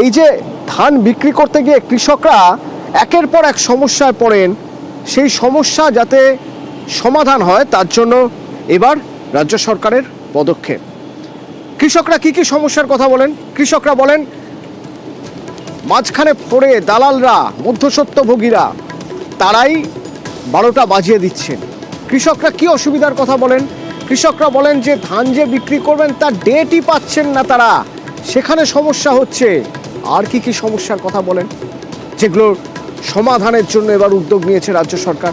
এই যে ধান বিক্রি করতে গিয়ে কৃষকরা একের পর এক সমস্যায় পড়েন, সেই সমস্যা যাতে সমাধান হয় তার জন্য এবার রাজ্য সরকারের পদক্ষেপ। কৃষকরা কি কি সমস্যার কথা বলেন? কৃষকরা বলেন মাঝখানে পড়ে দালালরা, মধ্যস্বত্বভোগীরা তারাই 12টা বাজিয়ে দিচ্ছেন। কৃষকরা কি অসুবিধার কথা বলেন? কৃষকরা বলেন যে ধান যে বিক্রি করবেন তার ডেটই পাচ্ছেন না তারা, সেখানে সমস্যা হচ্ছে। আর কি কি সমস্যার কথা বলেন, যেগুলোর সমাধানের জন্য এবার উদ্যোগ নিয়েছে রাজ্য সরকার।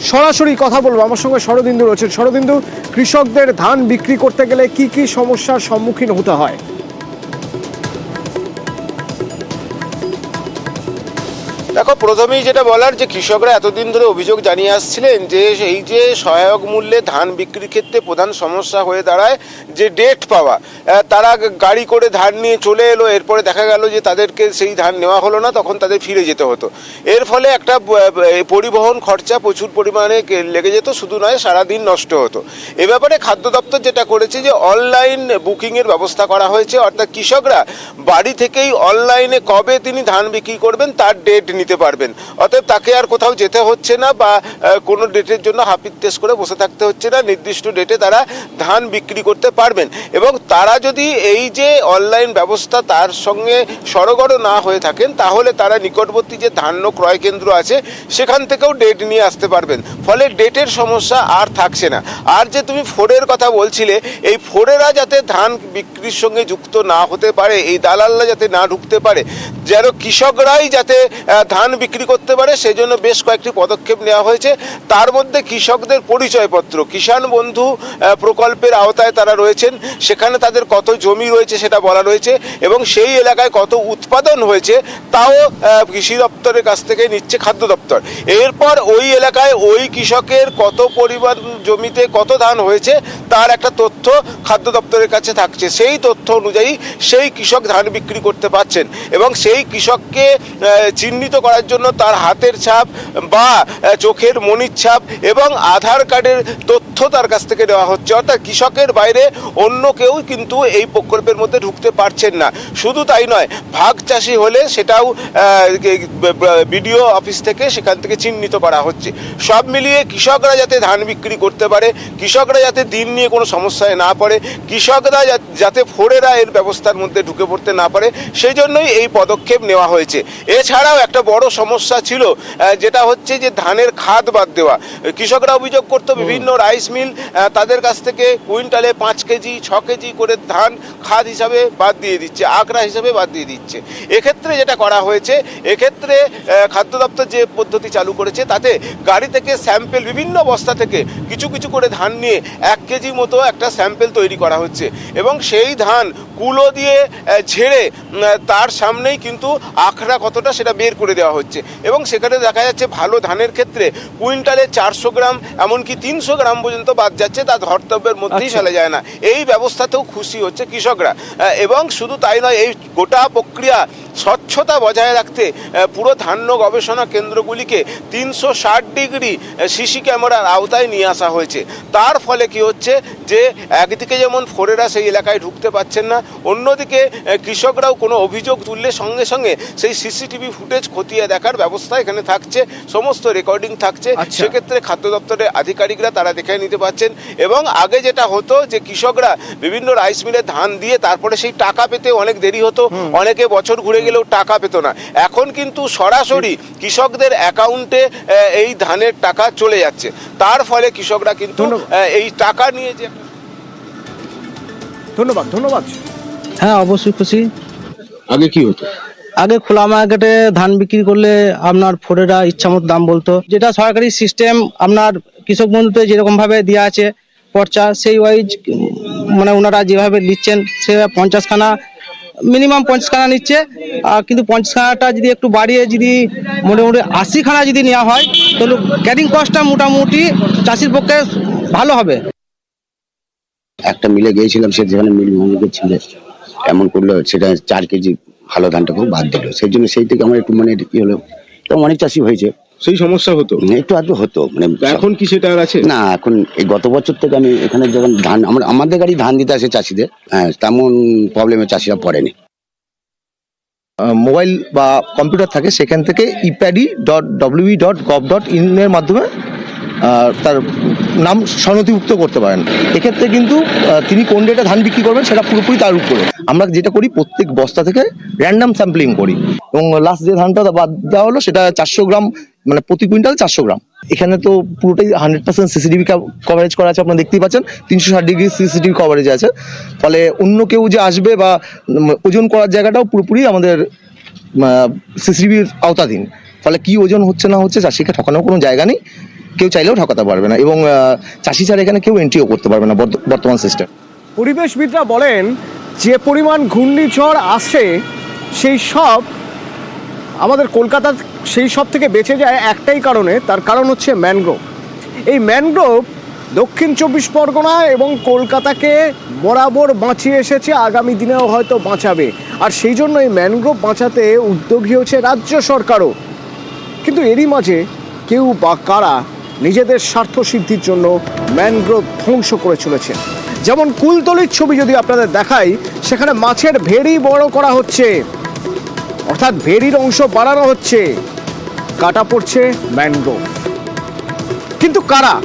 সরাসরি কথা বলবো, আমার সঙ্গে শরদিন্দু রয়েছেন। শরদিন্দু, কৃষকদের ধান বিক্রি করতে গেলে কি কি সমস্যার সম্মুখীন হতে হয়? দেখো, প্রথমেই যেটা বলার যে কৃষকরা এতদিন ধরে অভিযোগ জানিয়ে আসছিলেন যে এই যে সহায়ক মূল্যে ধান বিক্রির ক্ষেত্রে প্রধান সমস্যা হয়ে দাঁড়ায় যে ডেট পাওয়া। তারা গাড়ি করে ধান নিয়ে চলে এলো, এরপরে দেখা গেল যে তাদেরকে সেই ধান নেওয়া হলো না, তখন তাদের ফিরে যেতে হতো। এর ফলে একটা পরিবহন খরচা প্রচুর পরিমাণে লেগে যেত, শুধু নয় সারাদিন নষ্ট হতো। এ ব্যাপারে খাদ্য দপ্তর যেটা করেছে যে অনলাইন বুকিংয়ের ব্যবস্থা করা হয়েছে, অর্থাৎ কৃষকরা বাড়ি থেকেই অনলাইনে কবে তিনি ধান বিক্রি করবেন তার ডেট নিতে পারবেন। অতএব তাকে আর কোথাও যেতে হচ্ছে না বা কোনো ডেটের জন্য হাপিত্তেশ করে বসে থাকতে হচ্ছে না, নির্দিষ্ট ডেটে তারা ধান বিক্রি করতে পারবেন। এবং তারা যদি এই যে অনলাইন ব্যবস্থা তার সঙ্গে সরগড় না হয়ে থাকেন, তাহলে তারা নিকটবর্তী যে ধান্য ক্রয় কেন্দ্র আছে সেখান থেকেও ডেট নিয়ে আসতে পারবেন। ফলে ডেটের সমস্যা আর থাকছে না। আর যে তুমি ফোরের কথা বলছিলে, এই ফোরেরা যাতে ধান বিক্রির সঙ্গে যুক্ত না হতে পারে, এই দালালরা যাতে না ঢুকতে পারে, যেন কৃষকরাই যাতে ধান বিক্রি করতে পারে, সেই জন্য বেশ কয়েকটি পদক্ষেপ নেওয়া হয়েছে। তার মধ্যে কৃষকদের পরিচয়পত্র, কিষাণ বন্ধু প্রকল্পের আওতায় তারা রয়েছেন, সেখানে তাদের কত জমি রয়েছে সেটা বলা রয়েছে, এবং সেই এলাকায় কত উৎপাদন হয়েছে তাও কৃষি দপ্তরের কাছ থেকে নিচ্ছে খাদ্য দপ্তর। এরপর ওই এলাকায় ওই কৃষকের কত পরিমাণ জমিতে কত ধান হয়েছে তার একটা তথ্য খাদ্য দপ্তরের কাছে থাকছে। সেই তথ্য অনুযায়ী সেই কৃষক ধান বিক্রি করতে পারছেন, এবং সেই কৃষককে চিহ্নিত করার জন্য তার হাতের ছাপ বা চোখের মণির ছাপ এবং আধার কার্ডের তথ্য তার কাছ থেকে নেওয়া হচ্ছে। অর্থাৎ কৃষকের বাইরে অন্য কেউ কিন্তু এই প্রকল্পের মধ্যে ঢুকতে পারছেন না। শুধু তাই নয়, ভাগ চাষি হলে সেটাও বিডিও অফিস থেকে সেখান থেকে চিহ্নিত করা হচ্ছে। সব মিলিয়ে কৃষকরা যাতে ধান বিক্রি করতে পারে, কৃষকরা যাতে দিন নিয়ে কোনো সমস্যায় না পড়ে, কৃষকরা যাতে ফোরেরা এর ব্যবস্থার মধ্যে ঢুকে পড়তে না পারে, সেই জন্যই এই পদক্ষেপ নেওয়া হয়েছে। এছাড়াও একটা বড় সমস্যা ছিল, যেটা হচ্ছে যে ধানের খাদ বাদ দেওয়া। কৃষকরা অভিযোগ করতো বিভিন্ন রাইস মিল তাদের কাছ থেকে কুইন্টালে 5 কেজি 6 কেজি করে ধান খাদ হিসাবে বাদ দিয়ে দিচ্ছে, আকরা হিসাবে বাদ দিয়ে দিচ্ছে। এক্ষেত্রে যেটা করা হয়েছে, এক্ষেত্রে খাদ্য দপ্তর যে পদ্ধতি চালু করেছে, তাতে গাড়ি থেকে স্যাম্পেল, বিভিন্ন বস্তা থেকে কিছু কিছু করে ধান নিয়ে 1 কেজি মতো একটা স্যাম্পেল তৈরি করা হচ্ছে, এবং সেই ধান কুলো দিয়ে ঝেড়ে তার সামনেই কিন্তু আখড়া কতটা সেটা বের করে দেওয়া হচ্ছে। এবং সেখানে দেখা যাচ্ছে ভালো ধানের ক্ষেত্রে কুইন্টালে 400 গ্রাম এমনকি 300 গ্রাম পর্যন্ত বাদ যাচ্ছে, তা ধর্তব্যের মধ্যেই ফেলা যায় না। এই ব্যবস্থাতেও খুশি হচ্ছে কৃষকরা। এবং শুধু তাই নয়, এই গোটা প্রক্রিয়া স্বচ্ছতা বজায় রাখতে পুরো ধান্য গবেষণা কেন্দ্রগুলিকে 360 ডিগ্রি সিসি ক্যামেরার আওতায় নিয়ে আসা হয়েছে। তার ফলে কি হচ্ছে যে একদিকে যেমন ফোরেরা সেই এলাকায় ঢুকতে পারছেন না, অন্যদিকে কৃষকরাও কোনো অভিযোগ তুললে সঙ্গে সঙ্গে সেই সিসিটিভি ফুটেজ খতিয়ে দেখার ব্যবস্থা এখানে থাকছে, সমস্ত রেকর্ডিং থাকছে। সেক্ষেত্রে খাদ্য দপ্তরের আধিকারিকরা তারা দেখে নিতে পারছেন। এবং আগে যেটা হতো যে কৃষকরা বিভিন্ন রাইস মিলে ধান দিয়ে তারপরে সেই টাকা পেতে অনেক দেরি হতো, অনেকে বছর ঘুরে গেলেও টাকা পেত না। এখন কিন্তু সরাসরি কৃষকদের অ্যাকাউন্টে এই ধানের টাকা চলে যাচ্ছে। তার ফলে কৃষকরা কিন্তু এই টাকা নিয়ে যে ধন্যবাদ। হ্যাঁ, অবশ্যই খুশি। আগে কি হতো? আগে খোলা মার্কেটে ধান বিক্রি করলে আপনার ফোরেরা ইচ্ছামতো দাম বলতো, যেটা সরকারি সিস্টেম আপনার কৃষক বন্ধুতে যেরকম ভাবে দেওয়া আছে পর্চা, সেই ওয়াইজ মানে ওনারা যেভাবে নিচ্ছেন সে 50 খানা মিনিমাম 50 খানা নিচ্ছে। কিন্তু 50 খানাটা যদি একটু বাড়িয়ে যদি মোটামুটি 80 খানা যদি নেওয়া হয়, তাহলে ক্যারিং কস্টটা মোটামুটি চাষির পক্ষে ভালো হবে। একটা মিলে গিয়েছিলাম, সে যেখানে মিল ম্যানেজার ছিল, এমন করলো সেটা 4 কেজি ভালো ধানটা খুব বাদ দিল। সেই জন্য সেই থেকে আমার একটু মানে কি হলো, তো অনেক চাষি হয়েছে, সেই সমস্যা হতো একটু আধটু হতো। মানে এখন কি সেটা আর আছে? না, এখন এই গত বছর থেকে আমি এখানে যখন ধান আমাদের গাড়ি ধান দিতে আসে চাষিদের, হ্যাঁ, তেমন প্রবলেমে চাষিরা পড়েনি। মোবাইল বা কম্পিউটার থাকে সেখান থেকে epadi.wb.gov.in এর মাধ্যমে তার নাম সনথিভুক্ত করতে পারেন। এক্ষেত্রে কিন্তু তিনি কোন ডেটে ধান বিক্রি করবেন সেটা পুরোপুরি তার উপরে। আমরা যেটা করি প্রত্যেক বস্তা থেকে র্যান্ডাম স্যাম্পলিং করি এবং লাস্ট যে ধানটা বাদ দেওয়া হলো সেটা 400 গ্রাম, মানে প্রতি কুইন্টাল 400 গ্রাম। এখানে তো পুরোটাই 100% সিসিটিভি কভারেজ করা আছে, আপনারা দেখতেই পাচ্ছেন 360 ডিগ্রি সিসিটিভি কভারেজ আছে। ফলে অন্য কেউ যে আসবে বা ওজন করার জায়গাটাও পুরোপুরি আমাদের সিসিটিভির আওতাধীন। ফলে কি ওজন হচ্ছে না হচ্ছে চাষিকে ঠকানোর কোনো জায়গা নেই, কেউ চাইলেও ঠকাতে পারবে না এবং চাষি ছাড়া এখানে কেউ এন্ট্রিও করতে পারবে না বর্তমান সিস্টেম। পরিবেশবিদরা বলেন যে পরিমাণ ঘূর্ণিঝড় আসে সেই সব আমাদের কলকাতা সেই সব থেকে বেঁচে যায় একটাই কারণে, তার কারণ হচ্ছে ম্যানগ্রোভ। এই ম্যানগ্রোভ দক্ষিণ 24 পরগনা এবং কলকাতাকে বরাবর বাঁচিয়ে এসেছে, আগামী দিনেও হয়তো বাঁচাবে। আর সেই জন্য এই ম্যানগ্রোভ বাঁচাতে উদ্যোগী হচ্ছে রাজ্য সরকারও। কিন্তু এরই মাঝে কেউ বা কারা নিজেদের স্বার্থ সিদ্ধির জন্য ম্যানগ্রোভ ধ্বংস করে চলেছে। যেমন কুলতলির ছবি যদি আপনাদের দেখাই, সেখানে মাছের ভেড়ি বড় করা হচ্ছে, অর্থাৎ ভেড়ির অংশ বাড়ানো হচ্ছে, কাটা পড়ছে ম্যানগ্রোভ। কিন্তু কারা?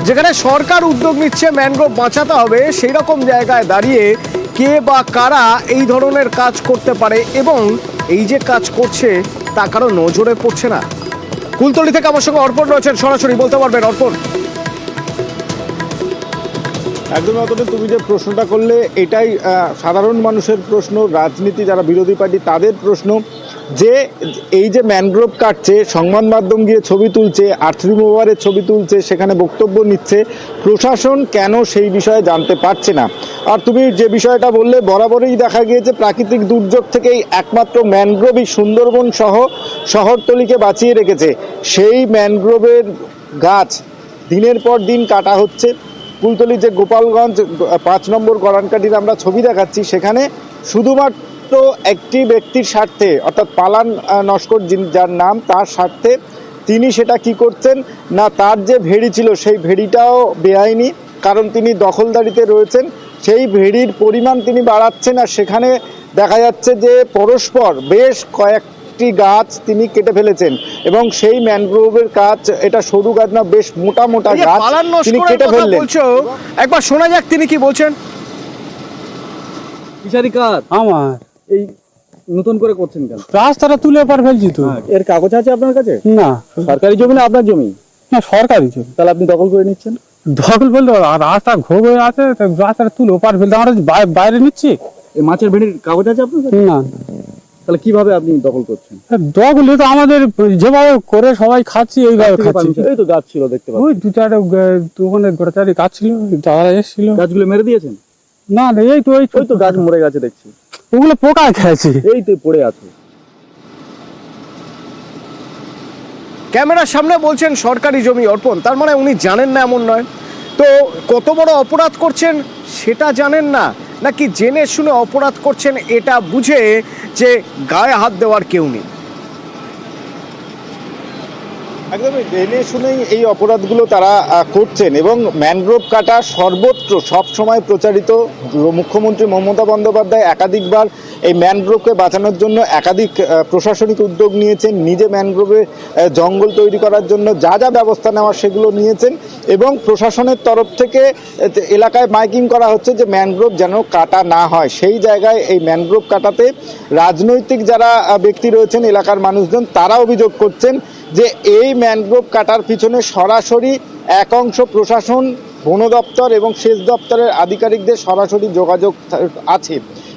যেখানে সরকার উদ্যোগ নিচ্ছে ম্যানগ্রোভ বাঁচাতে হবে, সেই রকম জায়গায় দাঁড়িয়ে কে বা কারা এই ধরনের কাজ করতে পারে এবং এই যে কাজ করছে তা কারো নজরে পড়ছে না। কুলতলি থেকে আমার সঙ্গে অর্পণ রয়েছেন, সরাসরি বলতে পারবেন অর্পণ। একদমই অতটা তুমি যে প্রশ্নটা করলে এটাই সাধারণ মানুষের প্রশ্ন, রাজনীতি যারা বিরোধী পার্টি তাদের প্রশ্ন, যে এই যে ম্যানগ্রোভ কাটছে, সংবাদ মাধ্যম গিয়ে ছবি তুলছে, আর্থ রিমুভারের ছবি তুলছে, সেখানে বক্তব্য নিচ্ছে, প্রশাসন কেন সেই বিষয়ে জানতে পারছে না? আর তুমি যে বিষয়টা বললে, বরাবরই দেখা গিয়েছে প্রাকৃতিক দুর্যোগ থেকেই একমাত্র ম্যানগ্রোভই সুন্দরবন সহ শহরতলিকে বাঁচিয়ে রেখেছে। সেই ম্যানগ্রোভের গাছ দিনের পর দিন কাটা হচ্ছে। কুলতলি যে গোপালগঞ্জ 5 নম্বর গড়ানকাঠির আমরা ছবি দেখাচ্ছি, সেখানে শুধুমাত্র একটি ব্যক্তির স্বার্থে, অর্থাৎ পালান নস্কর যার নাম, তার স্বার্থে তিনি সেটা কি করছেন না, তার যে ভেড়ি ছিল সেই ভেড়িটাও বেআইনি, কারণ তিনি দখলদারিতে রয়েছেন, সেই ভেড়ির পরিমাণ তিনি বাড়াচ্ছেন। আর সেখানে দেখা যাচ্ছে যে পরস্পর বেশ কয়েকটি গাছ তিনি কেটে ফেলেছেন এবং সেই ম্যানগ্রোভের গাছ, এটা সরু গাছ না, বেশ মোটা মোটা গাছ তিনি কেটে ফেললেন। একবার শোনা যাক তিনি কি বলছেন। বিচারিকার আমার এই নতুন করে করছেন কেন? রাস্তাটা তুলে পার ফেলছি তো। এর কাগজ আছে আপনার কাছে? না, সরকারি জমি না আপনার জমি? না সরকারি জমি। তাহলে আপনি দখল করে নিচ্ছেন? দখল বলতে আর রাস্তা ঘোর হয়ে আছে, রাস্তাটা তুলে পার ফেলতে আমরা বাইরে নিচ্ছি। এই মাছের ভেড়ির কাগজ আছে আপনার কাছে? না। তাহলে কিভাবে আপনি দখল করছেন? দখল তো আমাদের যেভাবে করে সবাই খাচ্ছি এইভাবে খাচ্ছি। এই তো গাছ ছিল দেখতে পাচ্ছি, ওই 2-4টা দোকানে গোটাচারি গাছ ছিল, যারা এসেছিল। গাছগুলো মেরে দিয়েছেন? না এই তো ওই তো গাছ মরে গেছে দেখছি, ওগুলো পোকা খেয়েছে, এই তো পড়ে আছে। ক্যামেরার সামনে বলছেন সরকারি জমি অর্পণ, তার মানে উনি জানেন না এমন নয়। তো কত বড় অপরাধ করছেন সেটা জানেন না, নাকি জেনে শুনে অপরাধ করছেন এটা বুঝে যে গায়ে হাত দেওয়ার কেউ নেই? একদমই জেনে শুনেই এই অপরাধগুলো তারা করছেন এবং ম্যানগ্রোভ কাটা সর্বত্র সব সময় প্রচারিত। মুখ্যমন্ত্রী মমতা বন্দ্যোপাধ্যায় একাধিকবার এই ম্যানগ্রোভকে বাঁচানোর জন্য একাধিক প্রশাসনিক উদ্যোগ নিয়েছেন, নিজে ম্যানগ্রোভে জঙ্গল তৈরি করার জন্য যা যা ব্যবস্থা নেওয়ার সেগুলো নিয়েছেন এবং প্রশাসনের তরফ থেকে এলাকায় মাইকিং করা হচ্ছে যে ম্যানগ্রোভ যেন কাটা না হয়। সেই জায়গায় এই ম্যানগ্রোভ কাটাতে রাজনৈতিক যারা ব্যক্তি রয়েছেন, এলাকার মানুষজন, তারা অভিযোগ করছেন যে এই ম্যানগ্রোভ কাটার পিছনে সরাসরি এক অংশ প্রশাসন, বন দপ্তর এবং সেচ দপ্তরের আধিকারিকদের সরাসরি যোগাযোগ আছে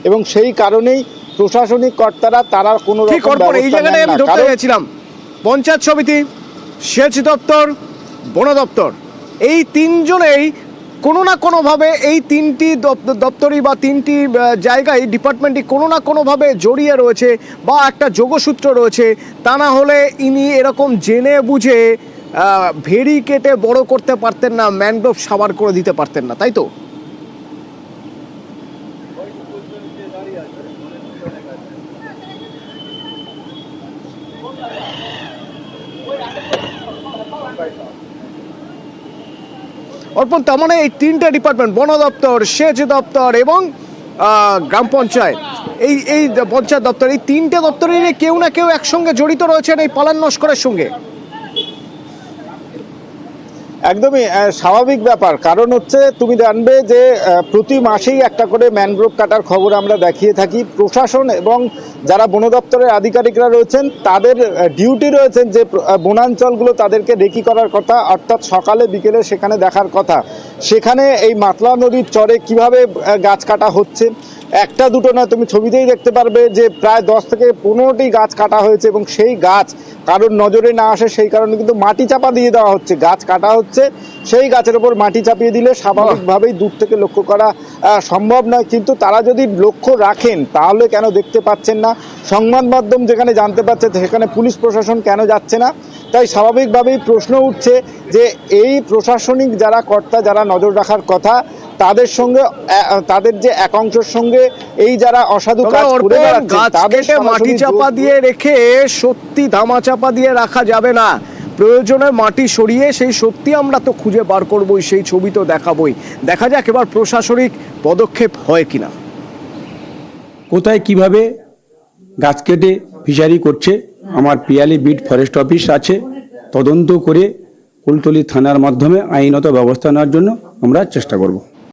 এবং সেই কারণেই প্রশাসনিক কর্তারা তারা কোনো রকম ব্যবস্থা নেন না। আমি ধরতে গেছিলাম পঞ্চায়েত সমিতি, সেচ দপ্তর, বন দপ্তর, এই তিনজনেই কোনো না কোনোভাবে, এই তিনটি দপ্তরই বা তিনটি জায়গায় ডিপার্টমেন্টই কোনো না কোনোভাবে জড়িয়ে রয়েছে বা একটা যোগসূত্র রয়েছে। তা না হলে ইনি এরকম জেনে বুঝে ভেড়ি কেটে বড় করতে পারতেন না, ম্যানগ্রোভ সাবার করে দিতে পারতেন না, তাই তো? অর্পণ, তার মানে এই তিনটে ডিপার্টমেন্ট, বন দপ্তর, সেচ দপ্তর এবং গ্রাম পঞ্চায়েত, এই পঞ্চায়েত দপ্তর, এই তিনটে দপ্তরের কেউ না কেউ একসঙ্গে জড়িত রয়েছেন এই পালান নস্করের সঙ্গে। একদমই স্বাভাবিক ব্যাপার, কারণ হচ্ছে তুমি জানবে যে প্রতি মাসেই একটা করে ম্যানগ্রোভ কাটার খবর আমরা দেখিয়ে থাকি। প্রশাসন এবং যারা বন দপ্তরের আধিকারিকরা রয়েছেন তাদের ডিউটি রয়েছেন যে বনাঞ্চলগুলো তাদেরকে রেকি করার কথা, অর্থাৎ সকালে বিকেলে সেখানে দেখার কথা। সেখানে এই মাতলা নদীর চরে কিভাবে গাছ কাটা হচ্ছে, একটা দুটো না, তুমি ছবিতেই দেখতে পারবে যে প্রায় 10 থেকে 15টি গাছ কাটা হয়েছে এবং সেই গাছ কারোর নজরে না আসে সেই কারণে কিন্তু মাটি চাপা দিয়ে দেওয়া হচ্ছে। গাছ কাটা হচ্ছে, সেই গাছের ওপর মাটি চাপিয়ে দিলে স্বাভাবিকভাবেই দূর থেকে লক্ষ্য করা সম্ভব নয়, কিন্তু তারা যদি লক্ষ্য রাখেন তাহলে কেন দেখতে পাচ্ছেন না? সংবাদ মাধ্যম যেখানে জানতে পারছে সেখানে পুলিশ প্রশাসন কেন যাচ্ছে না? তাই স্বাভাবিকভাবেই প্রশ্ন উঠছে যে এই প্রশাসনিক যারা কর্তা, যারা নজর রাখার কথা, তাদের সঙ্গে তাদের যে একাংশের সঙ্গে এই যারা অসাধু কাজ করে বেড়াচ্ছেন তাদেরকে মাটি চাপা দিয়ে রেখে সত্যি ধামা চাপা দিয়ে রাখা যাবে না। প্রয়োজনে মাটি সরিয়ে সেই সত্যি আমরা তো খুঁজে বার করবই, সেই ছবি তো দেখাবই। দেখা যাক এবার প্রশাসনিক পদক্ষেপ হয় কিনা। কোথায় কিভাবে গাছ কেটে ফিশারি করছে, আমার পিয়ালি বিট ফরেস্ট অফিস আছে, তদন্ত করে কুলতলি থানার মাধ্যমে আইনত ব্যবস্থা নেওয়ার জন্য আমরা চেষ্টা করব।